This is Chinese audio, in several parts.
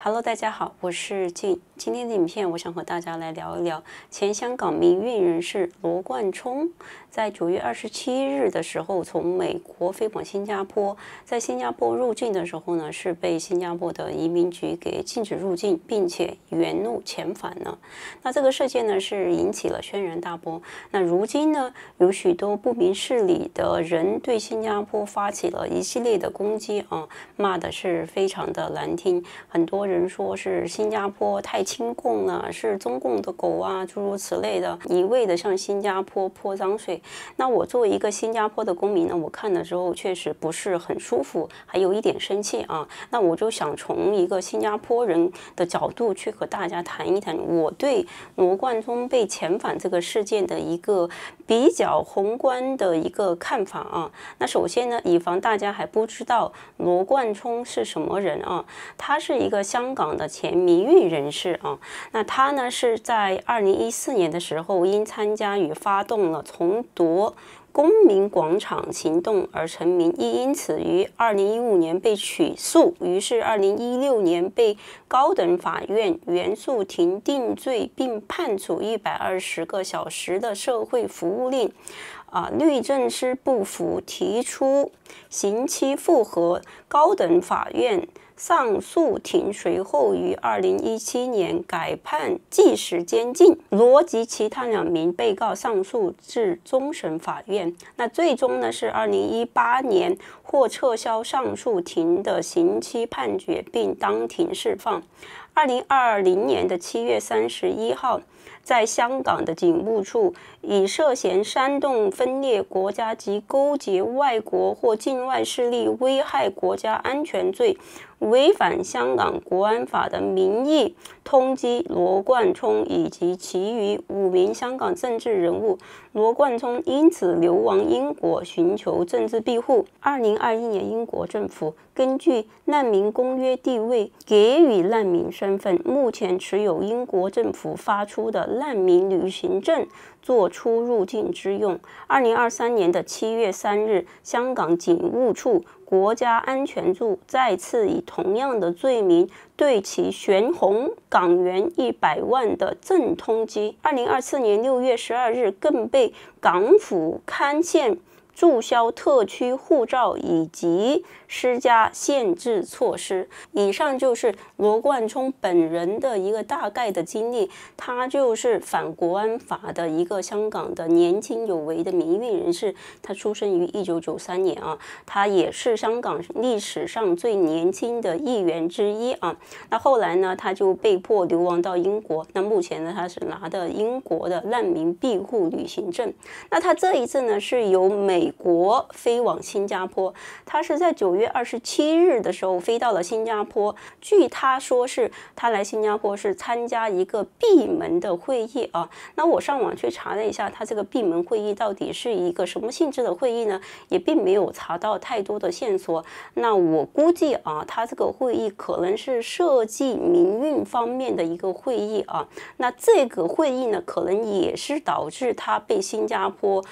Hello， 大家好，我是静。今天的影片，我想和大家来聊一聊前香港民运人士罗冠聪，在9月27日的时候，从美国飞往新加坡，在新加坡入境的时候呢，是被新加坡的移民局给禁止入境，并且原路遣返了。那这个事件呢，是引起了轩然大波。那如今呢，有许多不明事理的人对新加坡发起了一系列的攻击啊，骂的是非常的难听，很多人说是新加坡太亲共了，是中共的狗啊，诸如此类的，一味的向新加坡泼脏水。那我作为一个新加坡的公民呢，我看了之后确实不是很舒服，还有一点生气啊。那我就想从一个新加坡人的角度去和大家谈一谈我对罗冠聪被遣返这个事件的一个比较宏观的一个看法啊。那首先呢，以防大家还不知道罗冠聪是什么人啊，他是一个香港的前民运人士啊。那他呢是在2014年的时候，因参加与发动了重夺公民广场行动而成名，亦因此于2015年被起诉，于是2016年被高等法院原诉庭定罪，并判处120个小时的社会服务令。律政司不服，提出刑期复核，高等法院上诉庭随后于2017年改判即时监禁，罗及其他2名被告上诉至终审法院。那最终呢是2018年获撤销上诉庭的刑期判决，并当庭释放。2020年的7月31号，在香港的警务处以涉嫌煽动分裂国家及勾结外国或境外势力危害国家安全罪，违反香港国安法的名义通缉罗冠聪以及其余5名香港政治人物。罗冠聪因此流亡英国寻求政治庇护。2021年，英国政府根据难民公约地位给予难民身份，目前持有英国政府发出的难民旅行证做出入境之用。2023年的7月3日，香港警务处国家安全处再次以同样的罪名对其悬红港元100万的正通缉。2024年6月12日，更被港府刊宪注销特区护照以及施加限制措施。以上就是罗冠聪本人的一个大概的经历，他就是反国安法的一个香港的年轻有为的民运人士。他出生于1993年啊，他也是香港历史上最年轻的议员之一啊。那后来呢，他就被迫流亡到英国。那目前呢，他是拿的英国的难民庇护旅行证。那他这一次呢，是由美国飞往新加坡，他是在9月27日的时候飞到了新加坡。据他说，是他来新加坡是参加一个闭门的会议啊。那我上网去查了一下，他这个闭门会议到底是一个什么性质的会议呢？也并没有查到太多的线索。那我估计啊，他这个会议可能是设计民运方面的一个会议啊。那这个会议呢，可能也是导致他被新加坡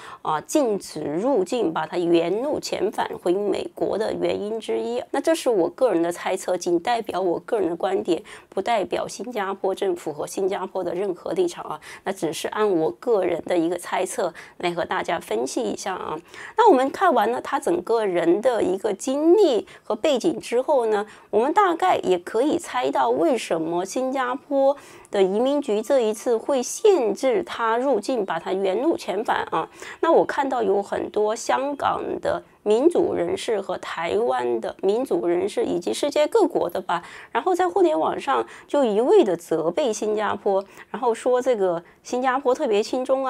禁止入境，把他原路遣返回美国的原因之一。那这是我个人的猜测，仅代表我个人的观点，不代表新加坡政府和新加坡的任何立场啊。那只是按我个人的一个猜测来和大家分析一下啊。那我们看完了他整个人的一个经历和背景之后呢，我们大概也可以猜到为什么新加坡的移民局这一次会限制他入境，把他原路遣返啊。那我看到有很多香港的民主人士和台湾的民主人士以及世界各国的吧，然后在互联网上就一味的责备新加坡，然后说这个新加坡特别亲中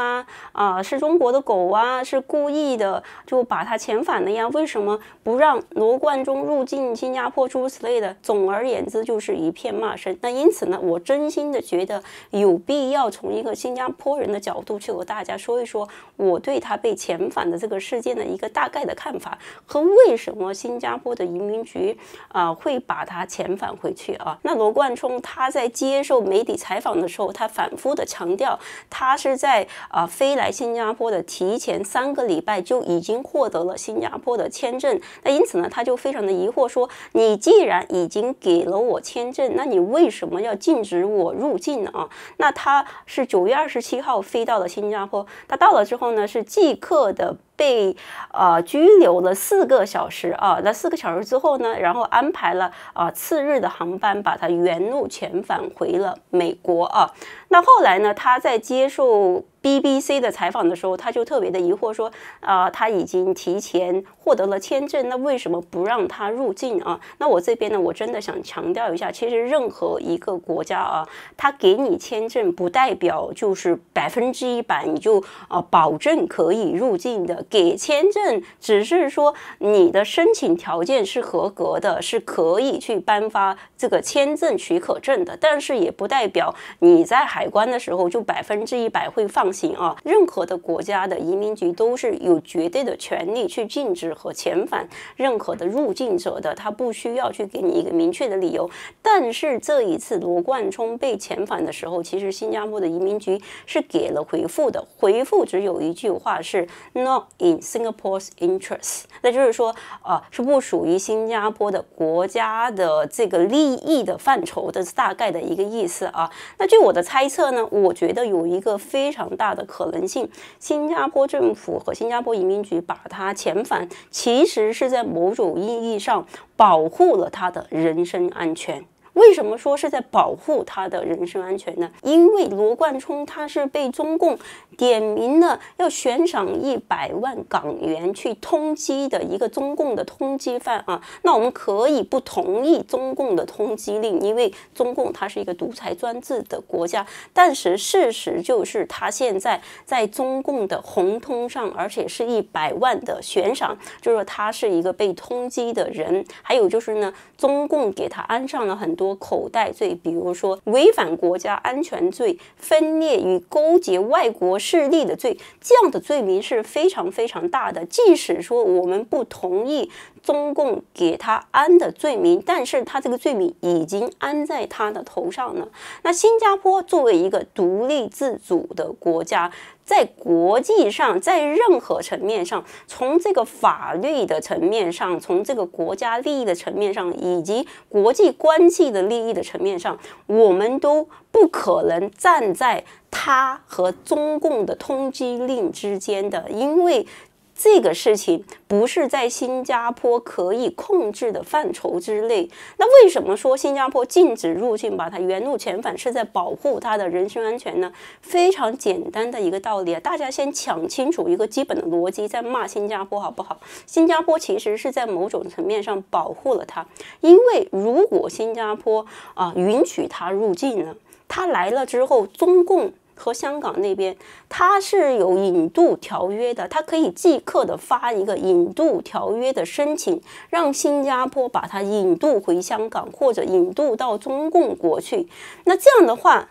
是中国的狗啊，是故意的就把他遣返了呀，为什么不让罗冠聪入境新加坡诸如此类的。总而言之就是一片骂声。那因此呢，我真心的觉得有必要从一个新加坡人的角度去和大家说一说我对他被遣返的这个事件的一个大概的看法。法，和为什么新加坡的移民局会把他遣返回去啊？那罗冠聪他在接受媒体采访的时候，他反复的强调，他是在飞来新加坡的提前3个礼拜就已经获得了新加坡的签证。那因此呢，他就非常的疑惑说，你既然已经给了我签证，那你为什么要禁止我入境呢？那他是9月27号飞到了新加坡，他到了之后呢，是即刻的被拘留了4个小时啊。那4个小时之后呢，然后安排了次日的航班，把他原路遣返回了美国啊。那后来呢，他在接受BBC 的采访的时候，他就特别的疑惑说，他已经提前获得了签证，那为什么不让他入境啊？那我这边呢，我真的想强调一下，其实任何一个国家啊，他给你签证不代表就是100%你就保证可以入境的。给签证只是说你的申请条件是合格的，是可以去颁发这个签证许可证的，但是也不代表你在海关的时候就100%会放行啊。任何的国家的移民局都是有绝对的权利去禁止和遣返任何的入境者的，他不需要去给你一个明确的理由。但是这一次罗冠聪被遣返的时候，其实新加坡的移民局是给了回复的，回复只有一句话是 Not in Singapore's interest， 那就是说是不属于新加坡的国家的这个利益的范畴的大概的一个意思啊。那据我的猜测呢，我觉得有一个非常大的可能性，新加坡政府和新加坡移民局把他遣返，其实是在某种意义上保护了他的人身安全。为什么说是在保护他的人身安全呢？因为罗冠聪他是被中共点名了要悬赏100万港元去通缉的一个中共的通缉犯啊。那我们可以不同意中共的通缉令，因为中共它是一个独裁专制的国家，但是事实就是他现在在中共的红通上，而且是100万的悬赏，就是说他是一个被通缉的人。还有就是呢，中共给他安上了很多口袋罪，比如说违反国家安全罪、分裂与勾结外国势力的罪，这样的罪名是非常非常大的。即使说我们不同意中共给他安的罪名，但是他这个罪名已经安在他的头上了。那新加坡作为一个独立自主的国家，在国际上，在任何层面上，从这个法律的层面上，从这个国家利益的层面上，以及国际关系的利益的层面上，我们都不可能站在他和中共的通缉令之间的，因为这个事情不是在新加坡可以控制的范畴之内。那为什么说新加坡禁止入境，把它原路遣返是在保护他的人身安全呢？非常简单的一个道理啊，大家先讲清楚一个基本的逻辑，再骂新加坡好不好？新加坡其实是在某种层面上保护了他，因为如果新加坡允许他入境呢，他来了之后，中共和香港那边它是有引渡条约的，它可以即刻的发一个引渡条约的申请，让新加坡把它引渡回香港，或者引渡到中共国去。那这样的话，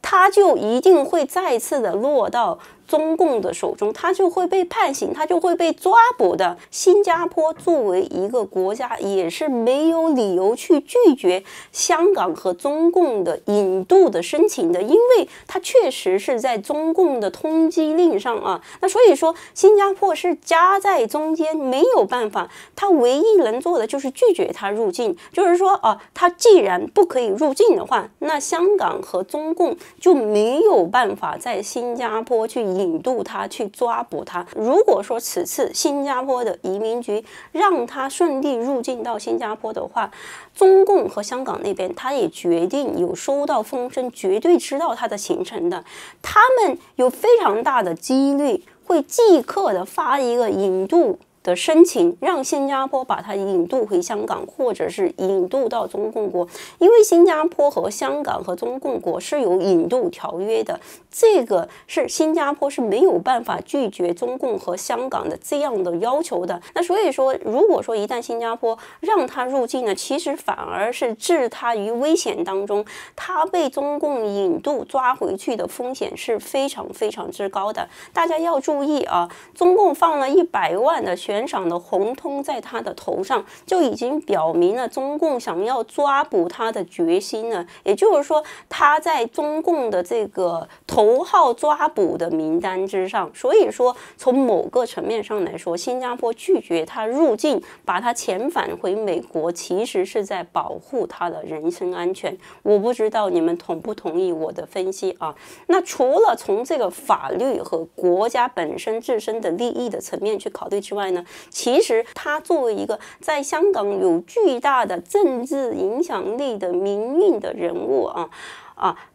它就一定会再次的落到中共的手中，他就会被判刑，他就会被抓捕的。新加坡作为一个国家，也是没有理由去拒绝香港和中共的引渡的申请的，因为它确实是在中共的通缉令上啊。那所以说，新加坡是夹在中间，没有办法，他唯一能做的就是拒绝他入境。就是说他既然不可以入境的话，那香港和中共就没有办法在新加坡去引渡他，去抓捕他。如果说此次新加坡的移民局让他顺利入境到新加坡的话，中共和香港那边他也决定有收到风声，绝对知道他的行程的，他们有非常大的几率会即刻的发一个引渡的申请，让新加坡把它引渡回香港，或者是引渡到中共国。因为新加坡和香港和中共国是有引渡条约的，这个是新加坡是没有办法拒绝中共和香港的这样的要求的。那所以说，如果说一旦新加坡让他入境呢，其实反而是置他于危险当中，他被中共引渡抓回去的风险是非常非常之高的。大家要注意啊，中共放了100万的悬赏的红通在他的头上，就已经表明了中共想要抓捕他的决心了。也就是说，他在中共的这个头号抓捕的名单之上。所以说，从某个层面上来说，新加坡拒绝他入境，把他遣返回美国，其实是在保护他的人身安全。我不知道你们同不同意我的分析啊？那除了从这个法律和国家本身自身的利益的层面去考虑之外呢，其实他作为一个在香港有巨大的政治影响力的民运的人物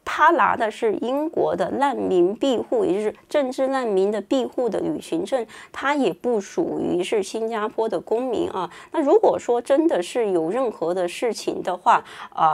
他拿的是英国的难民庇护，也就是政治难民的庇护的旅行证，他也不属于是新加坡的公民啊。那如果说真的是有任何的事情的话，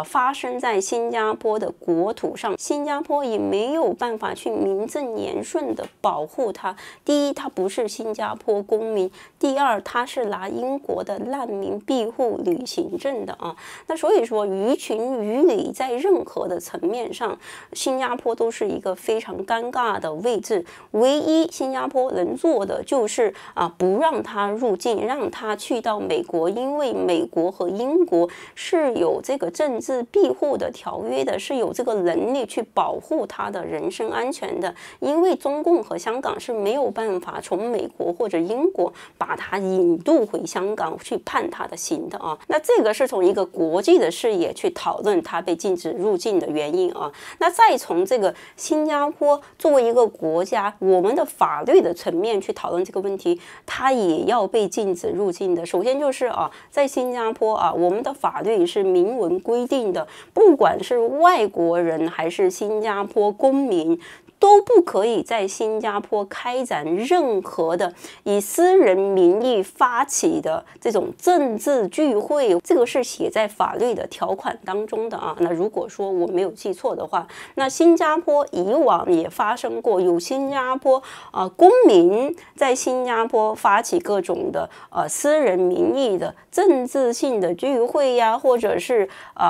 发生在新加坡的国土上，新加坡也没有办法去名正言顺的保护他。第一，他不是新加坡公民；第二，他是拿英国的难民庇护旅行证的啊。那所以说，于情于理，在任何的层面上，新加坡都是一个非常尴尬的位置。唯一新加坡能做的就是不让他入境，让他去到美国，因为美国和英国是有这个政治庇护的条约的，是有这个能力去保护他的人身安全的。因为中共和香港是没有办法从美国或者英国把他引渡回香港去判他的刑的啊。那这个是从一个国际的视野去讨论他被禁止入境的原因啊。那再从这个新加坡作为一个国家，我们的法律的层面去讨论这个问题，它也要被禁止入境的。首先就是在新加坡我们的法律是明文规定的，不管是外国人还是新加坡公民，都不可以在新加坡开展任何的以私人名义发起的这种政治聚会，这个是写在法律的条款当中的啊。那如果说我没有记错的话，那新加坡以往也发生过有新加坡公民在新加坡发起各种的私人名义的政治性的聚会呀，或者是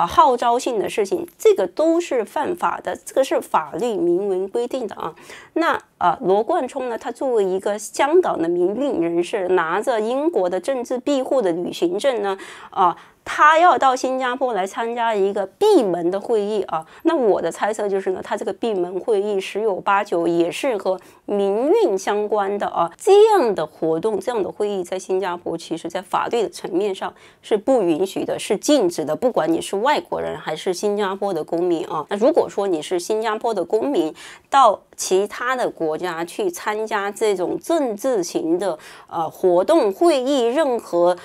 号召性的事情，这个都是犯法的，这个是法律明文规定的啊。那罗冠聪呢，他作为一个香港的民运人士，拿着英国的政治庇护的旅行证呢，他要到新加坡来参加一个闭门的会议啊。那我的猜测就是呢，他这个闭门会议十有八九也是和民运相关的啊。这样的活动，这样的会议在新加坡其实在法律的层面上是不允许的，是禁止的，不管你是外国人还是新加坡的公民啊。那如果说你是新加坡的公民，到其他的国家去参加这种政治型的活动会议，任何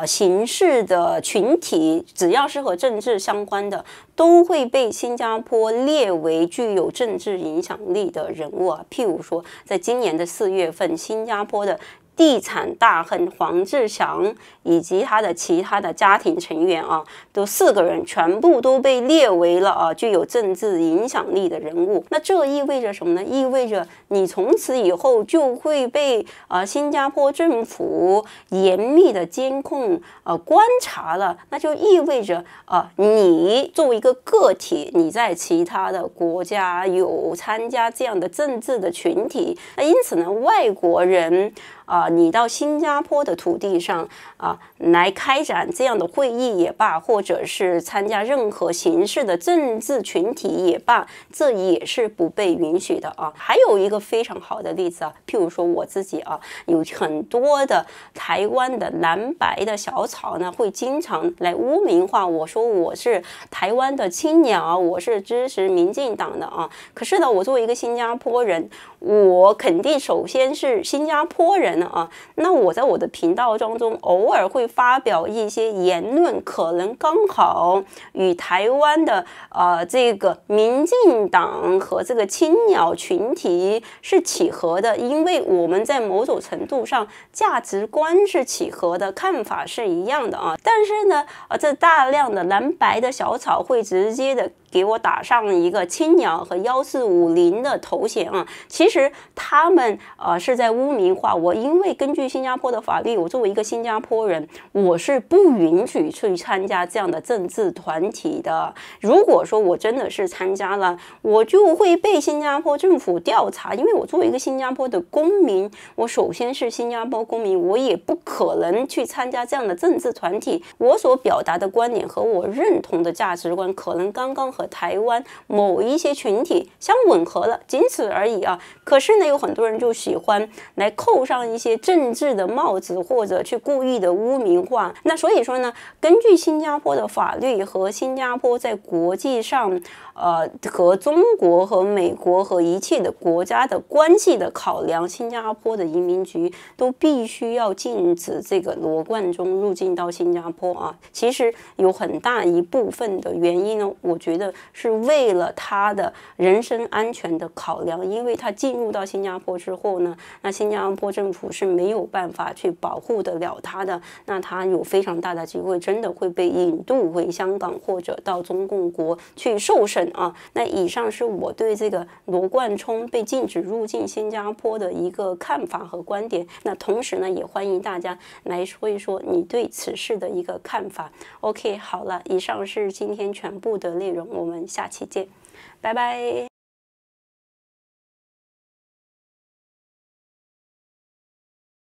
形式的群体，只要是和政治相关的，都会被新加坡列为具有政治影响力的人物啊。譬如说，在今年的4月份，新加坡的地产大亨黄志祥以及他的其他的家庭成员都4个人全部都被列为了具有政治影响力的人物。那这意味着什么呢？意味着你从此以后就会被新加坡政府严密的监控观察了。那就意味着你作为一个个体，你在其他的国家有参加这样的政治的群体，那因此呢，外国人你到新加坡的土地上来开展这样的会议也罢，或者是参加任何形式的政治群体也罢，这也是不被允许的啊。还有一个非常好的例子譬如说我自己有很多的台湾的蓝白的小草呢，会经常来污名化我，说我是台湾的青鸟，我是支持民进党的可是呢，我作为一个新加坡人，我肯定首先是新加坡人那我在我的频道当中偶尔会发表一些言论，可能刚好与台湾的这个民进党和这个青鸟群体是契合的，因为我们在某种程度上价值观是契合的，看法是一样的但是呢，这大量的蓝白的小草会直接的给我打上一个青鸟和1450的头衔其实他们是在污名化我，因为根据新加坡的法律，我作为一个新加坡人，我是不允许去参加这样的政治团体的。如果说我真的是参加了，我就会被新加坡政府调查，因为我作为一个新加坡的公民，我首先是新加坡公民，我也不可能去参加这样的政治团体。我所表达的观点和我认同的价值观，可能刚刚和台湾某一些群体相吻合了，仅此而已啊。可是呢，有很多人就喜欢来扣上一些政治的帽子，或者去故意的污名化。那所以说呢，根据新加坡的法律和新加坡在国际上和中国和美国和一切的国家的关系的考量，新加坡的移民局都必须要禁止这个罗冠聪入境到新加坡啊。其实有很大一部分的原因呢，我觉得是为了他的人身安全的考量，因为他进入到新加坡之后呢，那新加坡政府是没有办法去保护得了他的，那他有非常大的机会真的会被引渡回香港或者到中共国去受审啊。那以上是我对这个罗冠聪被禁止入境新加坡的一个看法和观点。那同时呢，也欢迎大家来说一说你对此事的一个看法。OK， 好了，以上是今天全部的内容，我们下期见，拜拜。